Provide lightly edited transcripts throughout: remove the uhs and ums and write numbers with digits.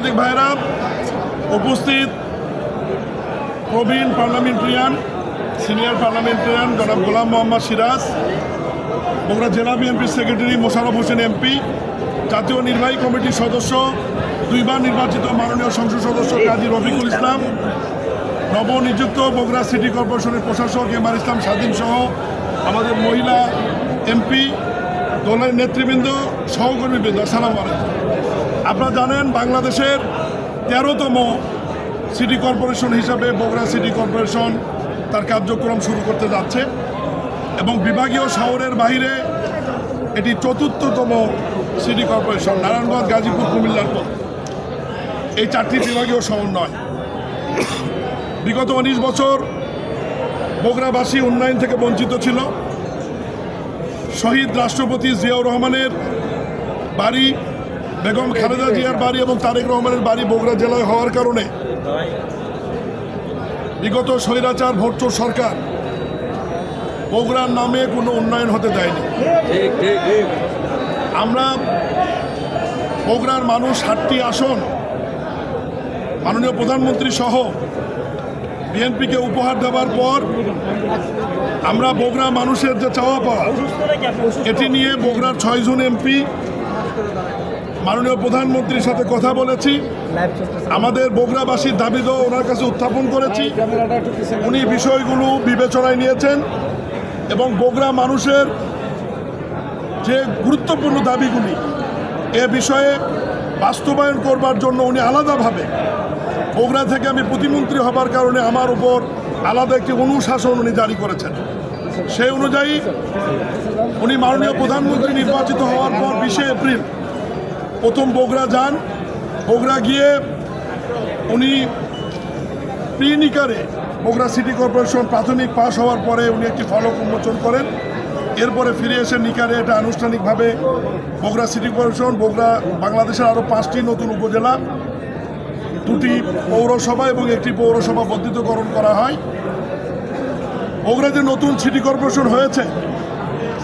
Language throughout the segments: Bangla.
সাংবাদিক ভাইরা, উপস্থিত প্রবীণ পার্লামেন্টারিয়ান, সিনিয়র পার্লামেন্টারিয়ান জনাব গোলাম মোহাম্মদ সিরাজ, বগুড়া জেলা বিএনপির সেক্রেটারি মোশাররফ হোসেন এমপি, জাতীয় নির্বাহী কমিটির সদস্য, দুইবার নির্বাচিত মাননীয় সংসদ সদস্য কাজী রফিকুল ইসলাম, নবনিযুক্ত বগুড়া সিটি কর্পোরেশনের প্রশাসক এমআর ইসলাম স্বাধীন সহ আমাদের মহিলা এমপি, দলের নেতৃবৃন্দ, সহকর্মীবৃন্দ, আসসালামু আলাইকুম। আপনারা জানেন বাংলাদেশের 13তম সিটি কর্পোরেশন হিসাবে বগুড়া সিটি কর্পোরেশন তার কার্যক্রম শুরু করতে যাচ্ছে এবং বিভাগীয় শহরের বাইরে এটি ৪র্থতম সিটি কর্পোরেশন। নারায়ণগঞ্জ, গাজীপুর, কুমিল্লার পর এই 4টি বিভাগীয় শহর নয়। বিগত 19 বছর বগুড়াবাসী উন্নয়ন থেকে বঞ্চিত ছিল। শহীদ রাষ্ট্রপতি জিয়াউর রহমানের বাড়ি, বেগম খালেদা জিয়ার বাড়ি এবং তারেক রহমানের বাড়ি বগুড়া জেলায় হওয়ার কারণে বিগত স্বৈরাচার ভোটচোর সরকার বগুড়ার নামে কোনো উন্নয়ন হতে দেয়নি। আমরা বগুড়ার মানুষ 7টি আসন মাননীয় প্রধানমন্ত্রী সহ বিএনপিকে উপহার দেওয়ার পর আমরা বগুড়া মানুষের যে চাওয়া পাওয়া এটি নিয়ে বগুড়ার 6 জন এমপি মাননীয় প্রধানমন্ত্রীর সাথে কথা বলেছি। আমাদের বগুড়াবাসীর দাবি তো ওনার কাছে উত্থাপন করেছি। উনি বিষয়গুলো বিবেচনায় নিয়েছেন এবং বগুড়া মানুষের যে গুরুত্বপূর্ণ দাবিগুলি এ বিষয়ে বাস্তবায়ন করবার জন্য উনি আলাদাভাবে বগুড়া থেকে আমি প্রতিমন্ত্রী হবার কারণে আমার উপর আলাদা একটি অনুশাসন উনি জারি করেছেন। সেই অনুযায়ী উনি মাননীয় প্রধানমন্ত্রী নির্বাচিত হওয়ার পর 20 এপ্রিল প্রথম বগুড়া যান। বগুড়া গিয়ে উনি প্রি নিকারে বগুড়া সিটি কর্পোরেশন প্রাথমিক পাস হওয়ার পরে উনি একটি ফলক উন্মোচন করেন। এরপরে ফিরে এসে নিকারে এটা আনুষ্ঠানিকভাবে বগুড়া সিটি কর্পোরেশন, বগুড়া বাংলাদেশের আরও 5টি নতুন উপজেলা, 2টি পৌরসভা এবং একটি পৌরসভা বর্ধিতকরণ করা হয়। বগুড়া যে নতুন সিটি কর্পোরেশন হয়েছে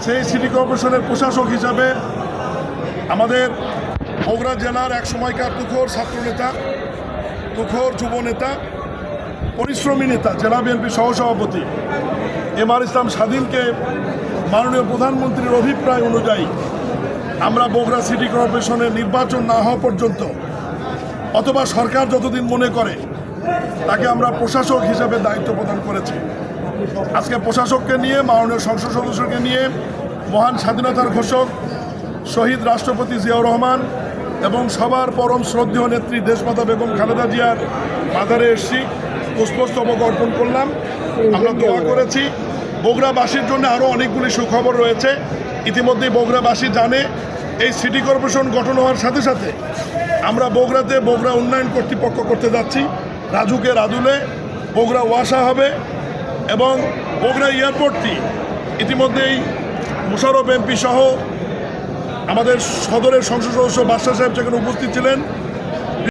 সেই সিটি কর্পোরেশনের প্রশাসক হিসাবে আমাদের বগুড়া জেলার এক সময়কার তুখোর ছাত্রনেতা, তুখোর যুব নেতা, পরিশ্রমী নেতা, জেলা বিএনপি সহসভাপতি এমআর ইসলাম স্বাধীনকে মাননীয় প্রধানমন্ত্রীর অভিপ্রায় অনুযায়ী আমরা বগুড়া সিটি কর্পোরেশনের নির্বাচন না হওয়া পর্যন্ত অথবা সরকার যতদিন মনে করে তাকে আমরা প্রশাসক হিসাবে দায়িত্ব প্রদান করেছি। আজকে প্রশাসককে নিয়ে, মাননীয় সংসদ সদস্যকে নিয়ে মহান স্বাধীনতার ঘোষক শহীদ রাষ্ট্রপতি জিয়াউর রহমান এবং সবার পরম শ্রদ্ধেয় নেত্রী দেশমাতা বেগম খালেদা জিয়ার মাজারে এসেছি, পুষ্পস্তবক অর্পণ করলাম, আমরা দোয়া করেছি। বগুড়াবাসীর জন্য আরও অনেকগুলি সুখবর রয়েছে। ইতিমধ্যেই বগুড়াবাসী জানে এই সিটি কর্পোরেশন গঠন হওয়ার সাথে সাথে আমরা বগুড়াতে বগুড়া উন্নয়ন কর্তৃপক্ষ করতে যাচ্ছি। রাজুকে রাজুলে বগুড়া ওয়াসা হবে এবং বগুড়া এয়ারপোর্টটি ইতিমধ্যেই মোশাররফ এমপি সহ আমাদের সদরের সংসদ সদস্য বাদশা সাহেব সেখানে উপস্থিত ছিলেন।